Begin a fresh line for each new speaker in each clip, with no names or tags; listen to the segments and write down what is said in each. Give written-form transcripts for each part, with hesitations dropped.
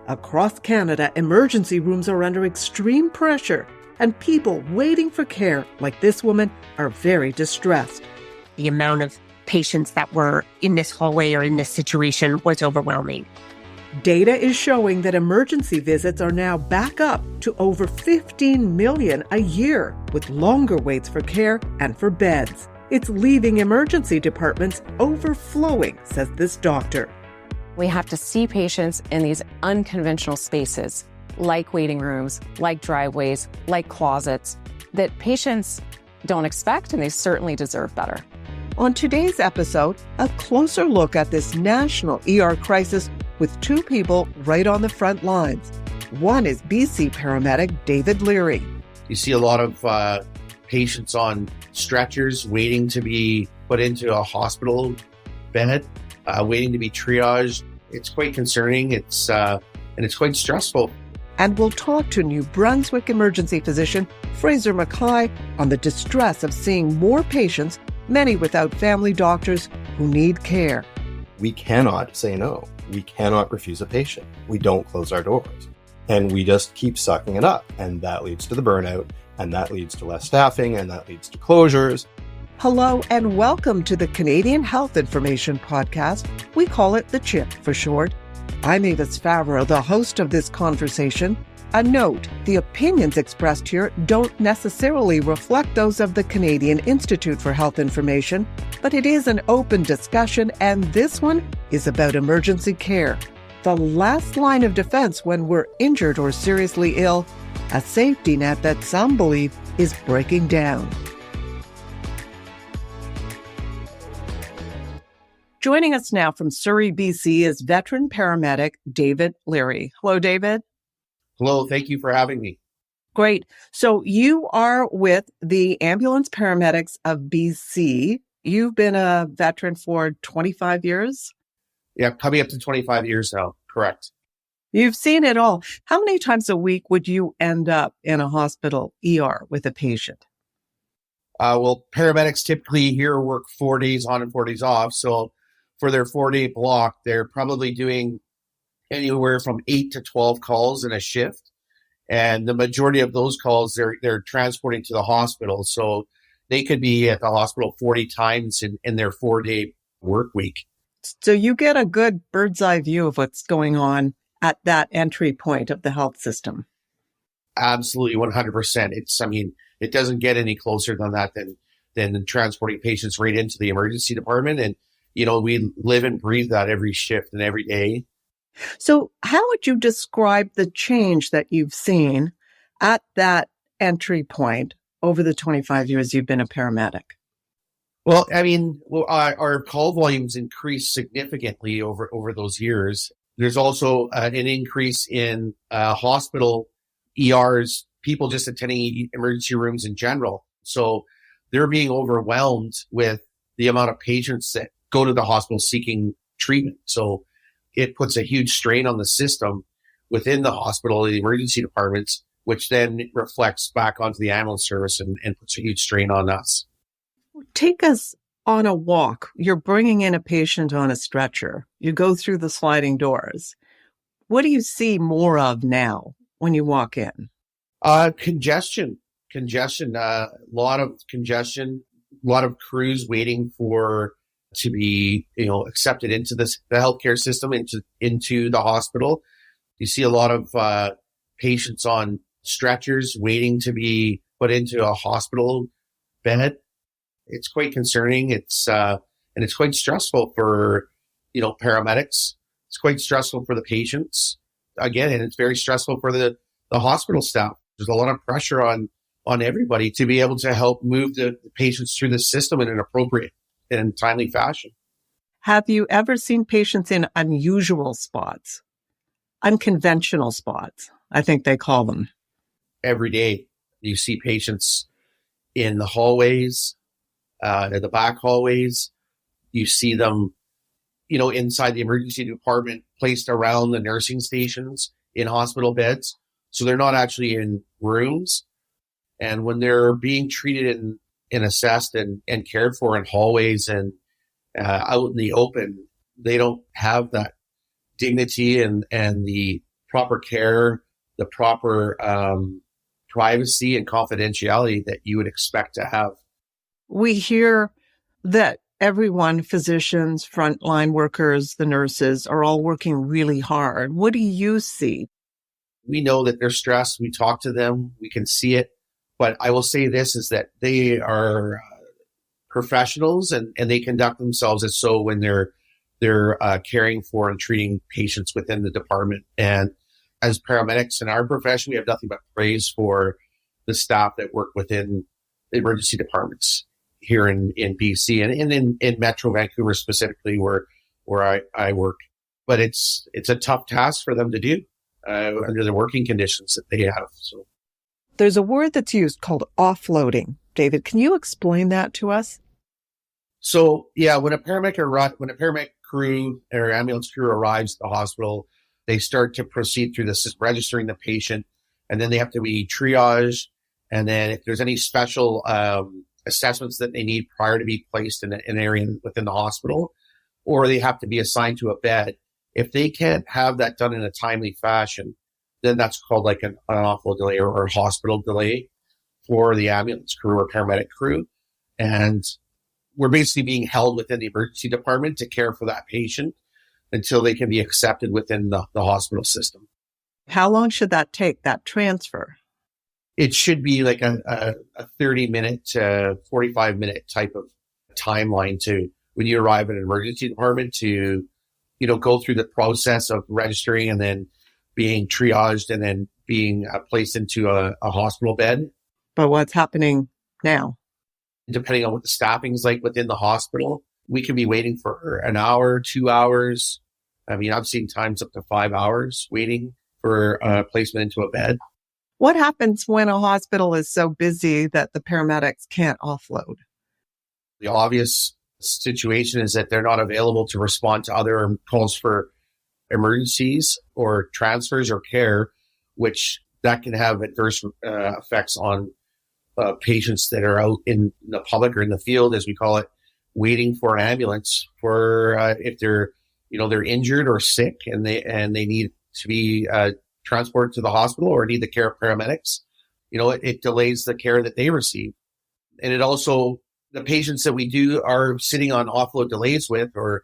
Across Canada, emergency rooms are under extreme pressure, and people waiting for care, like this woman, are very distressed.
The amount of patients that were in this hallway or in this situation was overwhelming.
Data is showing that emergency visits are now back up to over 15 million a year, with longer waits for care and for beds. It's leaving emergency departments overflowing, says this doctor.
We have to see patients in these unconventional spaces, like waiting rooms, like driveways, like closets, that patients don't expect, and they certainly deserve better.
On today's episode, a closer look at this national ER crisis with two people right on the front lines. One is BC paramedic David Leary.
You see a lot of patients on stretchers waiting to be put into a hospital bed, waiting to be triaged. It's quite concerning. And it's quite stressful.
And we'll talk to New Brunswick emergency physician Fraser Mackay on the distress of seeing more patients, many without family doctors, who need care.
We cannot say no. We cannot refuse a patient. We don't close our doors. And we just keep sucking it up. And that leads to the burnout, and that leads to less staffing, and that leads to closures.
Hello and welcome to the Canadian Health Information Podcast. We call it the CHIP for short. I'm Avis Favaro, the host of this conversation. A note, the opinions expressed here don't necessarily reflect those of the Canadian Institute for Health Information, but it is an open discussion, and this one is about emergency care. The last line of defense when we're injured or seriously ill, a safety net that some believe is breaking down. Joining us now from Surrey, BC is veteran paramedic David Leary. Hello, David.
Hello, thank you for having me.
Great. So you are with the Ambulance Paramedics of BC. You've been a veteran for 25 years?
Yeah, coming up to 25 years now, correct.
You've seen it all. How many times a week would you end up in a hospital ER with a patient?
Well, paramedics typically here work 4 days on and 4 days off. So for their 4-day block, they're probably doing anywhere from 8 to 12 calls in a shift. And the majority of those calls, they're transporting to the hospital. So they could be at the hospital 40 times in their 4-day work week.
So you get a good bird's eye view of what's going on at that entry point of the health system.
Absolutely, 100%. It doesn't get any closer than that than transporting patients right into the emergency department. And, we live and breathe that every shift and every day.
So how would you describe the change that you've seen at that entry point over the 25 years you've been a paramedic?
Well, our call volumes increased significantly over those years. There's also an increase in hospital ERs, people just attending emergency rooms in general. So they're being overwhelmed with the amount of patients that go to the hospital seeking treatment. So it puts a huge strain on the system within the hospital, the emergency departments, which then reflects back onto the ambulance service and puts a huge strain on us.
Take us on a walk. You're bringing in a patient on a stretcher. You go through the sliding doors. What do you see more of now when you walk in?
Congestion, a lot of congestion, a lot of crews waiting to be, accepted into the healthcare system, into the hospital. You see a lot of patients on stretchers waiting to be put into a hospital bed. It's quite concerning. And it's quite stressful for, paramedics. It's quite stressful for the patients. Again, and it's very stressful for the hospital staff. There's a lot of pressure on everybody to be able to help move the patients through the system in an appropriate and timely fashion.
Have you ever seen patients in unusual spots? Unconventional spots, I think they call them.
Every day, you see patients in the hallways, in the back hallways. You see them, inside the emergency department, placed around the nursing stations in hospital beds. So they're not actually in rooms. And when they're being treated and assessed and cared for in hallways and out in the open, they don't have that dignity and the proper care, the proper privacy and confidentiality that you would expect to have.
We hear that everyone, physicians, frontline workers, the nurses, are all working really hard. What do you see?
We know that they're stressed. We talk to them. We can see it. But I will say this is that they are professionals and they conduct themselves as so when they're caring for and treating patients within the department. And as paramedics in our profession, we have nothing but praise for the staff that work within emergency departments here in BC and in Metro Vancouver specifically where I work. But it's a tough task for them to do under the working conditions that they have. So
there's a word that's used called offloading. David, can you explain that to us?
So yeah, when a paramedic crew or ambulance crew arrives at the hospital, they start to proceed through this registering the patient, and then they have to be triaged. And then if there's any special assessments that they need prior to be placed in an area within the hospital, or they have to be assigned to a bed, if they can't have that done in a timely fashion, then that's called like an offload delay or a hospital delay for the ambulance crew or paramedic crew. And we're basically being held within the emergency department to care for that patient until they can be accepted within the hospital system.
How long should that take, that transfer?
It should be like a 30-minute to 45-minute type of timeline to when you arrive at an emergency department to, go through the process of registering and then being triaged and then being placed into a hospital bed.
But what's happening now?
Depending on what the staffing is like within the hospital, we can be waiting for an hour, 2 hours. I mean, I've seen times up to 5 hours waiting for placement into a bed.
What happens when a hospital is so busy that the paramedics can't offload?
The obvious situation is that they're not available to respond to other calls for emergencies or transfers or care, which that can have adverse effects on patients that are out in the public or in the field, as we call it, waiting for an ambulance for if they're injured or sick and they need to be transported to the hospital or need the care of paramedics. It delays the care that they receive. And it also, the patients that we do are sitting on offload delays with or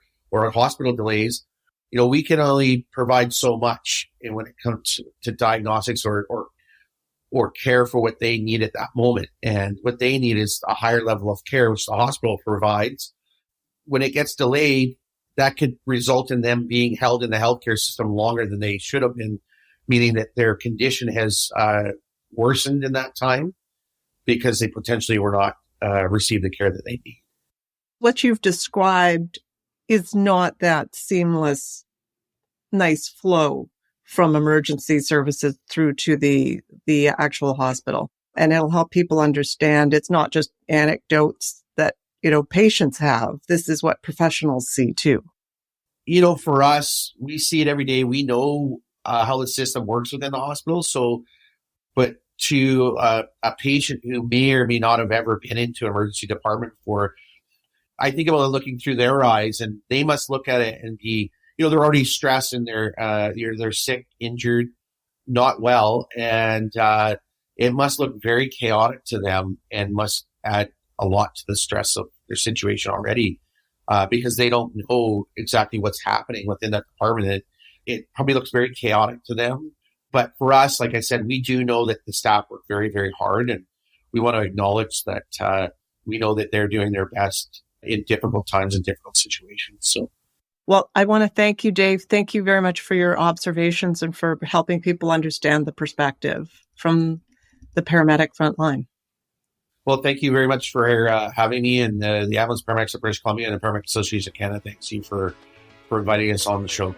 hospital delays, we can only provide so much when it comes to diagnostics or care for what they need at that moment. And what they need is a higher level of care, which the hospital provides. When it gets delayed, that could result in them being held in the healthcare system longer than they should have been, meaning that their condition has worsened in that time because they potentially were not received the care that they need.
What you've described is not that seamless, nice flow from emergency services through to the actual hospital. And it'll help people understand it's not just anecdotes that, patients have. This is what professionals see too.
For us, we see it every day. We know how the system works within the hospital. But to a patient who may or may not have ever been into an emergency department before, I think about looking through their eyes, and they must look at it and be, they're already stressed and they're sick, injured, not well. And it must look very chaotic to them and must add a lot to the stress of their situation already because they don't know exactly what's happening within that department. It probably looks very chaotic to them. But for us, like I said, we do know that the staff work very, very hard. And we want to acknowledge that we know that they're doing their best in difficult times and difficult situations. So,
well, I want to thank you, Dave. Thank you very much for your observations and for helping people understand the perspective from the paramedic front line.
Well, thank you very much for having me, and the Ambulance Paramedics of British Columbia and the Paramedic Association of Canada. Thanks you for inviting us on the show.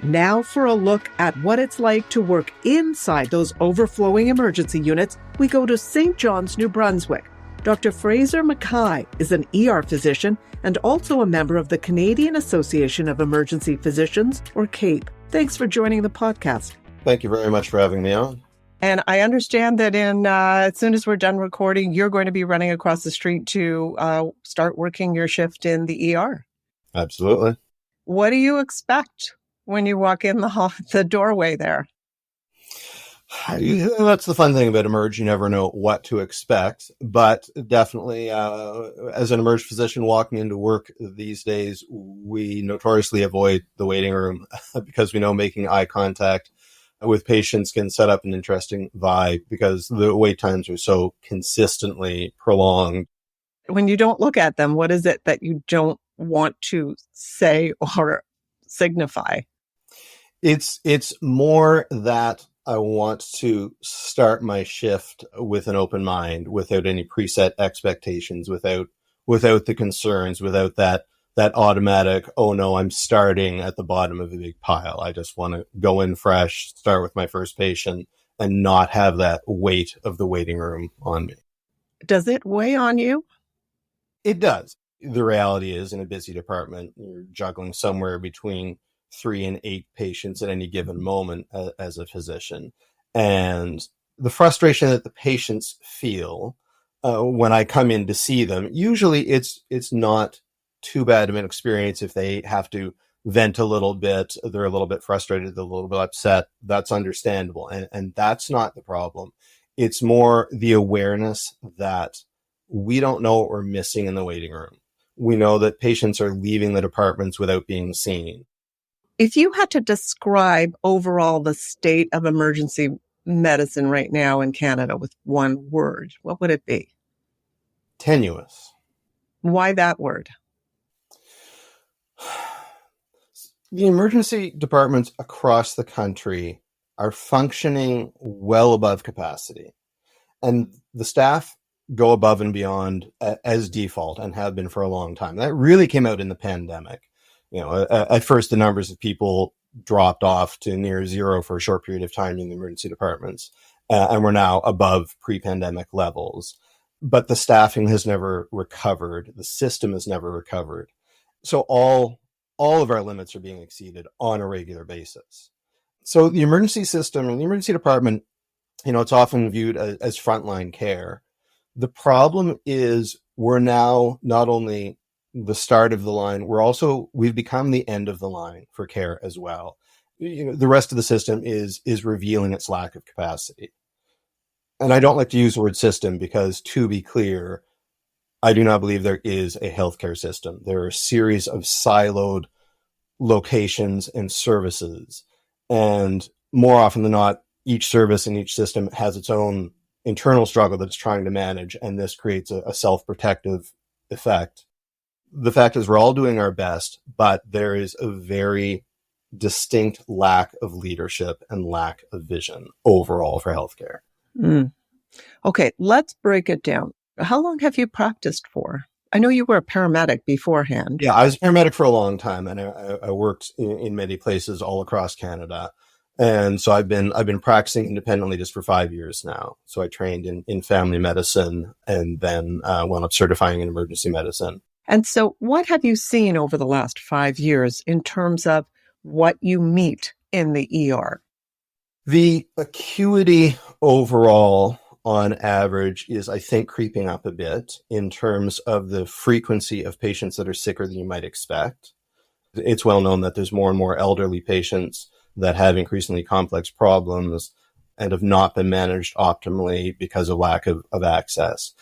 Now for a look at what it's like to work inside those overflowing emergency units, we go to St. John's, New Brunswick. Dr. Fraser Mackay is an ER physician and also a member of the Canadian Association of Emergency Physicians, or CAPE. Thanks for joining the podcast.
Thank you very much for having me on.
And I understand that as soon as we're done recording, you're going to be running across the street to start working your shift in the ER.
Absolutely.
What do you expect when you walk in the doorway there?
That's the fun thing about Emerge. You never know what to expect, but definitely, as an Emerge physician walking into work these days, we notoriously avoid the waiting room because we know making eye contact with patients can set up an interesting vibe because the wait times are so consistently prolonged.
When you don't look at them, what is it that you don't want to say or signify?
It's more that I want to start my shift with an open mind, without any preset expectations, without the concerns, without that automatic, oh no, I'm starting at the bottom of a big pile. I just want to go in fresh, start with my first patient, and not have that weight of the waiting room on me.
Does it weigh on you?
It does. The reality is, in a busy department, you're juggling somewhere between 3 and 8 patients at any given moment as a physician. And the frustration that the patients feel when I come in to see them, usually it's not too bad of an experience. If they have to vent a little bit, they're a little bit frustrated, they're a little bit upset, that's understandable. And that's not the problem. It's more the awareness that we don't know what we're missing in the waiting room. We know that patients are leaving the departments without being seen.
If you had to describe overall the state of emergency medicine right now in Canada with one word, what would it be?
Tenuous.
Why that word?
The emergency departments across the country are functioning well above capacity, and the staff go above and beyond as default and have been for a long time. That really came out in the pandemic. At first, the numbers of people dropped off to near zero for a short period of time in the emergency departments, and we're now above pre-pandemic levels. But the staffing has never recovered. The system has never recovered. So all of our limits are being exceeded on a regular basis. So the emergency system and the emergency department, it's often viewed as frontline care. The problem is we're now not only the start of the line, we've become the end of the line for care as well. The rest of the system is revealing its lack of capacity. And I don't like to use the word system because, to be clear, I do not believe there is a healthcare system. There are a series of siloed locations and services. And more often than not, each service and each system has its own internal struggle that it's trying to manage. And this creates a self-protective effect. The fact is we're all doing our best, but there is a very distinct lack of leadership and lack of vision overall for healthcare.
Okay, let's break it down. How long have you practiced for? I know you were a paramedic beforehand.
Yeah, I was a paramedic for a long time, and I worked in many places all across Canada. And so I've been practicing independently just for 5 years now. So I trained in family medicine and then wound up certifying in emergency medicine.
And so what have you seen over the last 5 years in terms of what you meet in the ER?
The acuity overall on average is, I think, creeping up a bit in terms of the frequency of patients that are sicker than you might expect. It's well known that there's more and more elderly patients that have increasingly complex problems and have not been managed optimally because of lack of access.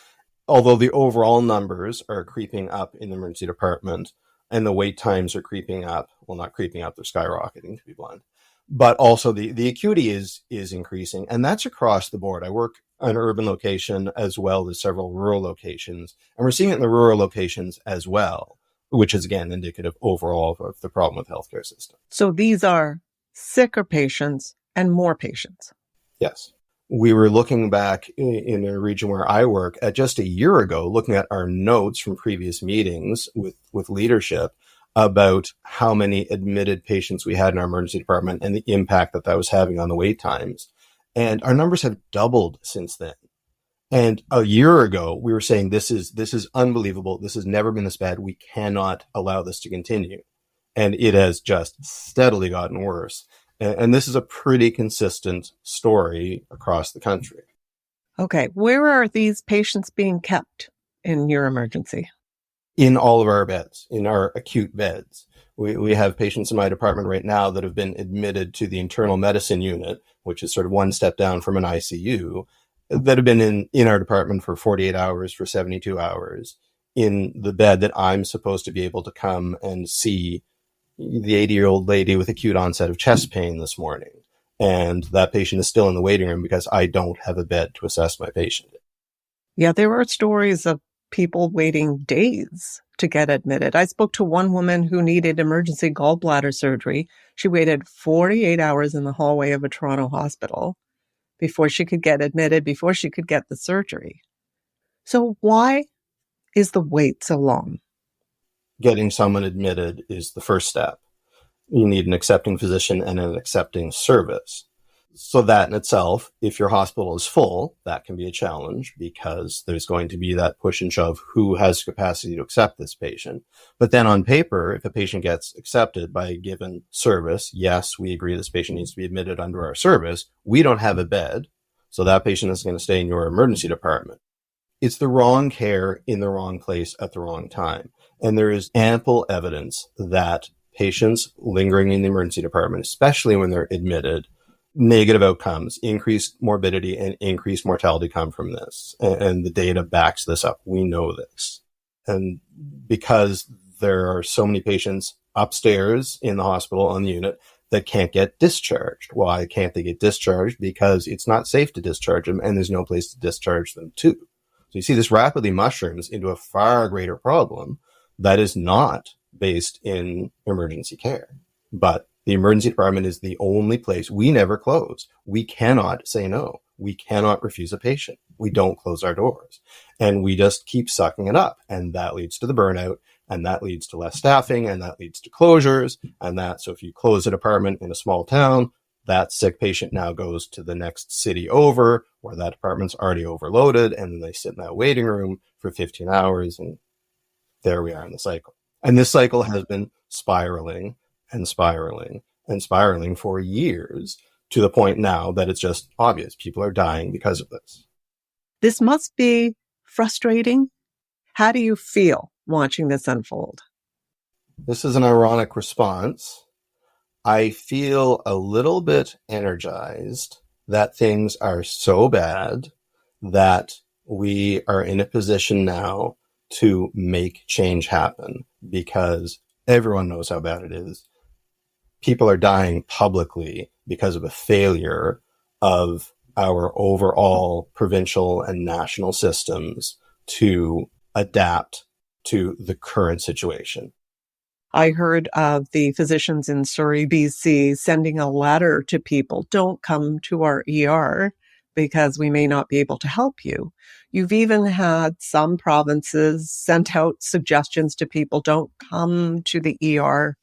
Although the overall numbers are creeping up in the emergency department and the wait times are creeping up, well, not creeping up, they're skyrocketing, to be blunt. But also the acuity is increasing, and that's across the board. I work an urban location as well as several rural locations, and we're seeing it in the rural locations as well, which is, again, indicative overall of the problem with the healthcare system.
So these are sicker patients and more patients.
Yes. We were looking back in a region where I work at just a year ago, looking at our notes from previous meetings with leadership about how many admitted patients we had in our emergency department and the impact that was having on the wait times. And our numbers have doubled since then. And a year ago, we were saying, this is unbelievable. This has never been this bad. We cannot allow this to continue. And it has just steadily gotten worse. And this is a pretty consistent story across the country.
Okay. Where are these patients being kept in your emergency?
In all of our beds, in our acute beds. We have patients in my department right now that have been admitted to the internal medicine unit, which is sort of one step down from an ICU, that have been in our department for 48 hours, for 72 hours, in the bed that I'm supposed to be able to come and see the 80-year-old lady with acute onset of chest pain this morning. And that patient is still in the waiting room because I don't have a bed to assess my patient.
Yeah, there were stories of people waiting days to get admitted. I spoke to one woman who needed emergency gallbladder surgery. She waited 48 hours in the hallway of a Toronto hospital before she could get admitted, before she could get the surgery. So why is the wait so long?
Getting someone admitted is the first step. You need an accepting physician and an accepting service. So that in itself, if your hospital is full, that can be a challenge because there's going to be that push and shove. Who has capacity to accept this patient? But then on paper, if a patient gets accepted by a given service, yes, we agree this patient needs to be admitted under our service. We don't have a bed. So that patient is going to stay in your emergency department. It's the wrong care in the wrong place at the wrong time. And there is ample evidence that patients lingering in the emergency department, especially when they're admitted, negative outcomes, increased morbidity and increased mortality come from this. And the data backs this up. We know this. And because there are so many patients upstairs in the hospital on the unit that can't get discharged. Why can't they get discharged? Because it's not safe to discharge them and there's no place to discharge them to. So you see this rapidly mushrooms into a far greater problem that is not based in emergency care. But the emergency department is the only place. We never close. We cannot say no. We cannot refuse a patient. We don't close our doors. And we just keep sucking it up. And that leads to the burnout. And that leads to less staffing. And that leads to closures. So if you close a department in a small town, that sick patient now goes to the next city over where that department's already overloaded. And then they sit in that waiting room for 15 hours. And there we are in the cycle. And this cycle has been spiraling and spiraling and spiraling for years to the point now that it's just obvious. People are dying because of this.
This must be frustrating. How do you feel watching this unfold?
This is an ironic response. I feel a little bit energized that things are so bad that we are in a position now to make change happen because everyone knows how bad it is. People are dying publicly because of a failure of our overall provincial and national systems to adapt to the current situation.
I heard of the physicians in Surrey, BC, sending a letter to people, don't come to our ER because we may not be able to help you. You've even had some provinces sent out suggestions to people, don't come to the ER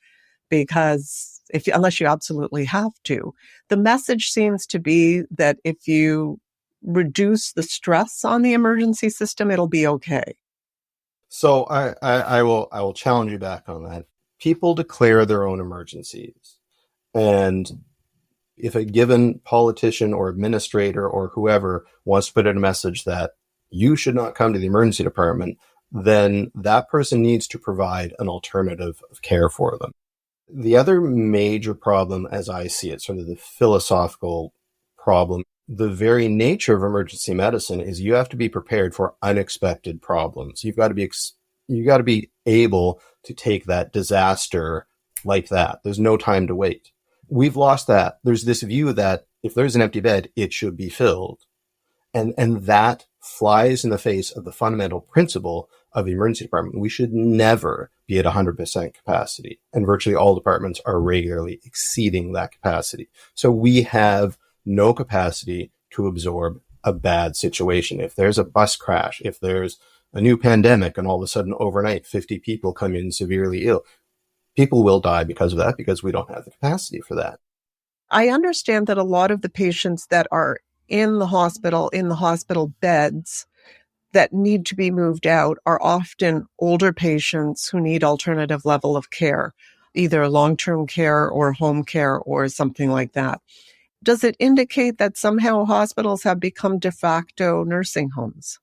because unless you absolutely have to. The message seems to be that if you reduce the stress on the emergency system, it'll be okay.
So I will challenge you back on that. People declare their own emergencies. And if a given politician or administrator or whoever wants to put in a message that you should not come to the emergency department, then that person needs to provide an alternative of care for them. The other major problem, as I see it, sort of the philosophical problem, the very nature of emergency medicine is you have to be prepared for unexpected problems. You've got to be able to take that disaster like that. There's no time to wait. We've lost that. There's this view that if there's an empty bed, it should be filled. And that flies in the face of the fundamental principle of the emergency department. We should never be at 100% capacity. And virtually all departments are regularly exceeding that capacity. So we have no capacity to absorb a bad situation. If there's a bus crash, if there's a new pandemic and all of a sudden overnight 50 people come in severely ill, people will die because of that, because we don't have the capacity for that.
I understand that a lot of the patients that are in the hospital beds that need to be moved out are often older patients who need alternative level of care, either long-term care or home care or something like that. Does it indicate that somehow hospitals have become de facto nursing homes?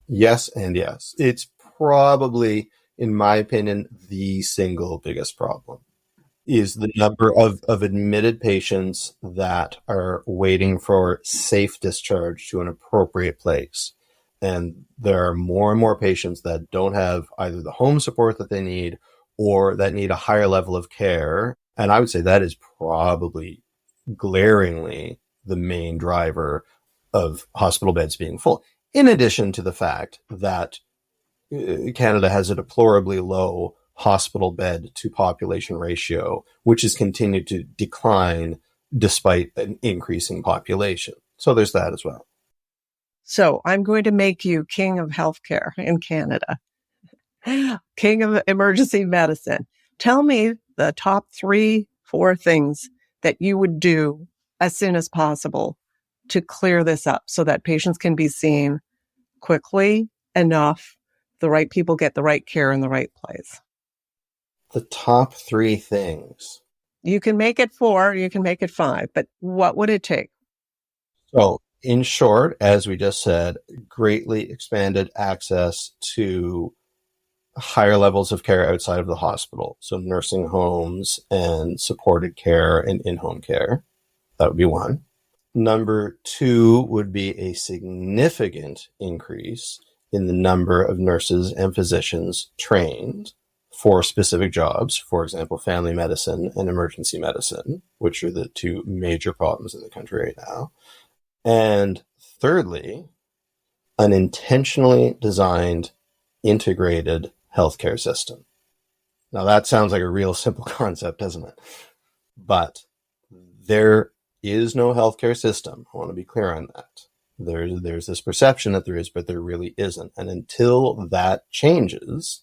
Yes and yes. It's probably in my opinion, the single biggest problem is the number of admitted patients that are waiting for safe discharge to an appropriate place. And there are more and more patients that don't have either the home support that they need or that need a higher level of care. And I would say that is probably glaringly the main driver of hospital beds being full, in addition to the fact that Canada has a deplorably low hospital bed to population ratio, which has continued to decline despite an increasing population. So there's that as well.
So I'm going to make you king of healthcare in Canada, king of emergency medicine. Tell me the top 3-4 things that you would do as soon as possible to clear this up so that patients can be seen quickly enough, the right people get the right care in the right place.
The top 3 things.
You can make it 4, you can make it 5, but what would it take?
So, in short, as we just said, greatly expanded access to higher levels of care outside of the hospital. So nursing homes and supported care and in-home care. That would be one. Number 2 would be a significant increase in the number of nurses and physicians trained for specific jobs, for example, family medicine and emergency medicine, which are the 2 major problems in the country right now. And thirdly, an intentionally designed, integrated healthcare system. Now that sounds like a real simple concept, doesn't it? But there is no healthcare system. I want to be clear on that. There's this perception that there is, but there really isn't. And until that changes,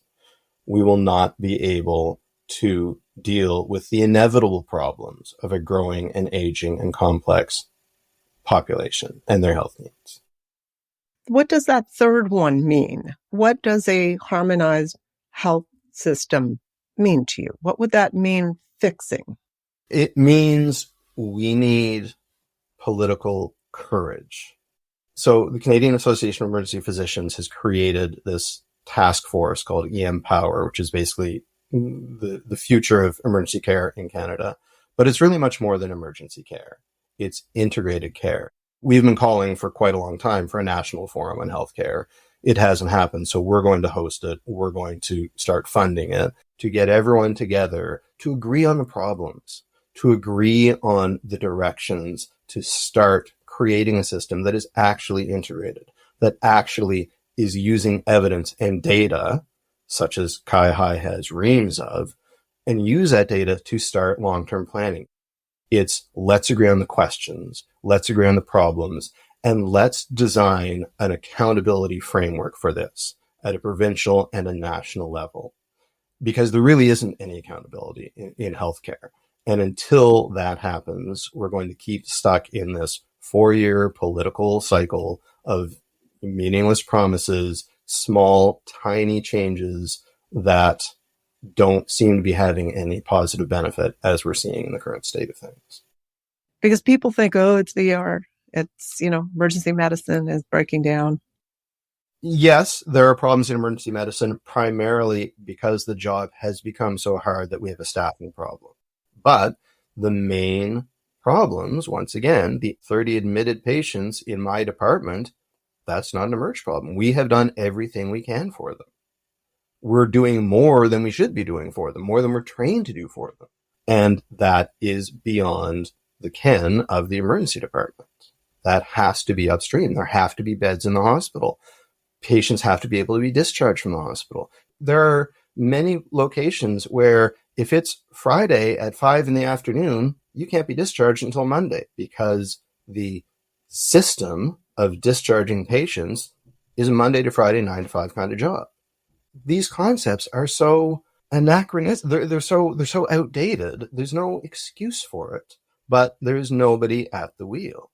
we will not be able to deal with the inevitable problems of a growing and aging and complex population and their health needs.
What does that third one mean? What does a harmonized health system mean to you? What would that mean fixing?
It means we need political courage. So the Canadian Association of Emergency Physicians has created this task force called EM Power, which is basically the future of emergency care in Canada. But it's really much more than emergency care. It's integrated care. We've been calling for quite a long time for a national forum on healthcare. It hasn't happened, so we're going to host it. We're going to start funding it to get everyone together to agree on the problems, to agree on the directions, to start creating a system that is actually integrated, that actually is using evidence and data, such as CIHI has reams of, and use that data to start long-term planning. It's let's agree on the questions, let's agree on the problems, and let's design an accountability framework for this at a provincial and a national level. Because there really isn't any accountability in healthcare. And until that happens, we're going to keep stuck in this 4-year political cycle of meaningless promises, small, tiny changes that don't seem to be having any positive benefit as we're seeing in the current state of things.
Because people think, oh, it's the ER. It's, emergency medicine is breaking down.
Yes, there are problems in emergency medicine, primarily because the job has become so hard that we have a staffing problem. But the main problems, once again, the 30 admitted patients in my department, that's not an emerge problem. We have done everything we can for them. We're doing more than we should be doing for them, more than we're trained to do for them. And that is beyond the ken of the emergency department. That has to be upstream. There have to be beds in the hospital. Patients have to be able to be discharged from the hospital. There are many locations where if it's Friday at 5 p.m, you can't be discharged until Monday because the system of discharging patients is a Monday to Friday, 9 to 5 kind of job. These concepts are so anachronistic. They're so outdated. There's no excuse for it, but there's nobody at the wheel.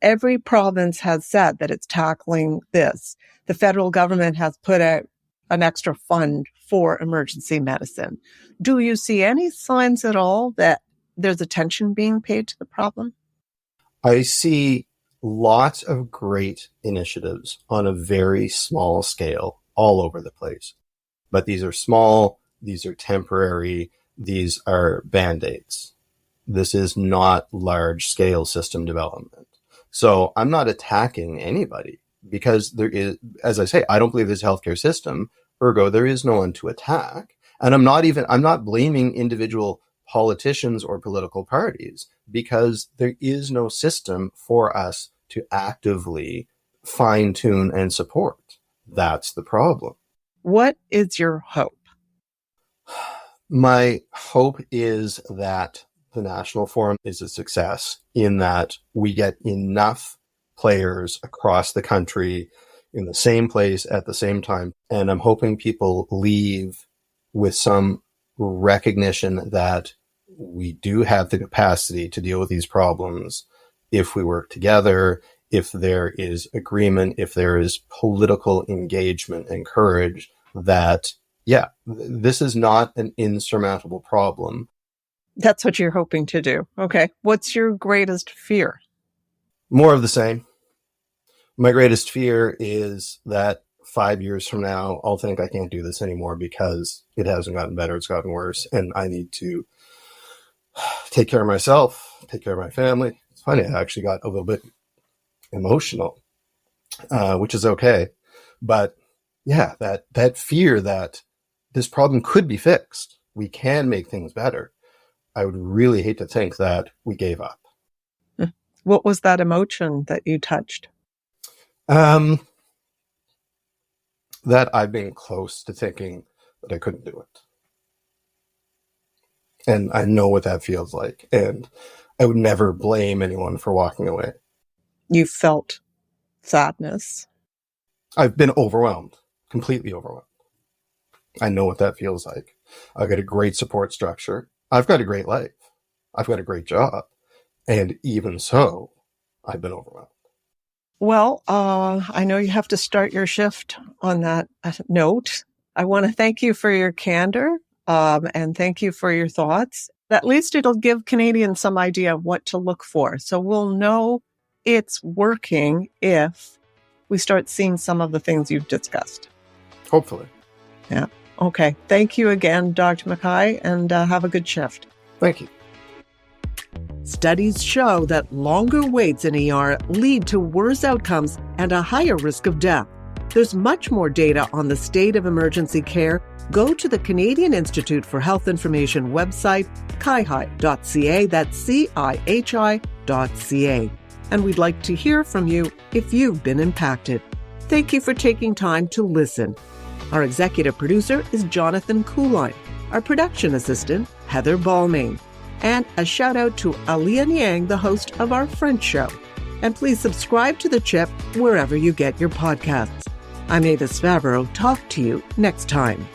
Every province has said that it's tackling this. The federal government has put out an extra fund for emergency medicine. Do you see any signs at all that there's attention being paid to the problem?
I see lots of great initiatives on a very small scale all over the place. But these are small, these are temporary, these are band-aids. This is not large-scale system development. So I'm not attacking anybody because there is, as I say, I don't believe there's a healthcare system, ergo there is no one to attack. And I'm not blaming individual politicians or political parties because there is no system for us to actively fine-tune and support. That's the problem.
What is your hope?
My hope is that the National Forum is a success in that we get enough players across the country in the same place at the same time. And I'm hoping people leave with some recognition that we do have the capacity to deal with these problems if we work together, if there is agreement, if there is political engagement and courage that, yeah, this is not an insurmountable problem.
That's what you're hoping to do. Okay. What's your greatest fear?
More of the same. My greatest fear is that 5 years from now, I'll think I can't do this anymore because it hasn't gotten better, it's gotten worse, and I need to take care of myself, take care of my family. It's funny, I actually got a little bit emotional, which is okay. But yeah, that fear that this problem could be fixed, we can make things better. I would really hate to think that we gave up.
What was that emotion that you touched?
That I've been close to thinking that I couldn't do it. And I know what that feels like. And I would never blame anyone for walking away.
You felt sadness.
I've been overwhelmed, completely overwhelmed. I know what that feels like. I've got a great support structure. I've got a great life. I've got a great job. And even so, I've been overwhelmed.
Well, I know you have to start your shift on that note. I want to thank you for your candor, and thank you for your thoughts. At least it'll give Canadians some idea of what to look for. So we'll know it's working if we start seeing some of the things you've discussed.
Hopefully.
Yeah. Okay. Thank you again, Dr. Mackay, and have a good shift.
Thank you.
Studies show that longer waits in ER lead to worse outcomes and a higher risk of death. There's much more data on the state of emergency care. Go to the Canadian Institute for Health Information website, cihi.ca, that's cihi.ca. And we'd like to hear from you if you've been impacted. Thank you for taking time to listen. Our executive producer is Jonathan Kuline. Our production assistant, Heather Balmain. And a shout out to Alia Niang, the host of our French show. And please subscribe to The Chip wherever you get your podcasts. I'm Avis Favaro. Talk to you next time.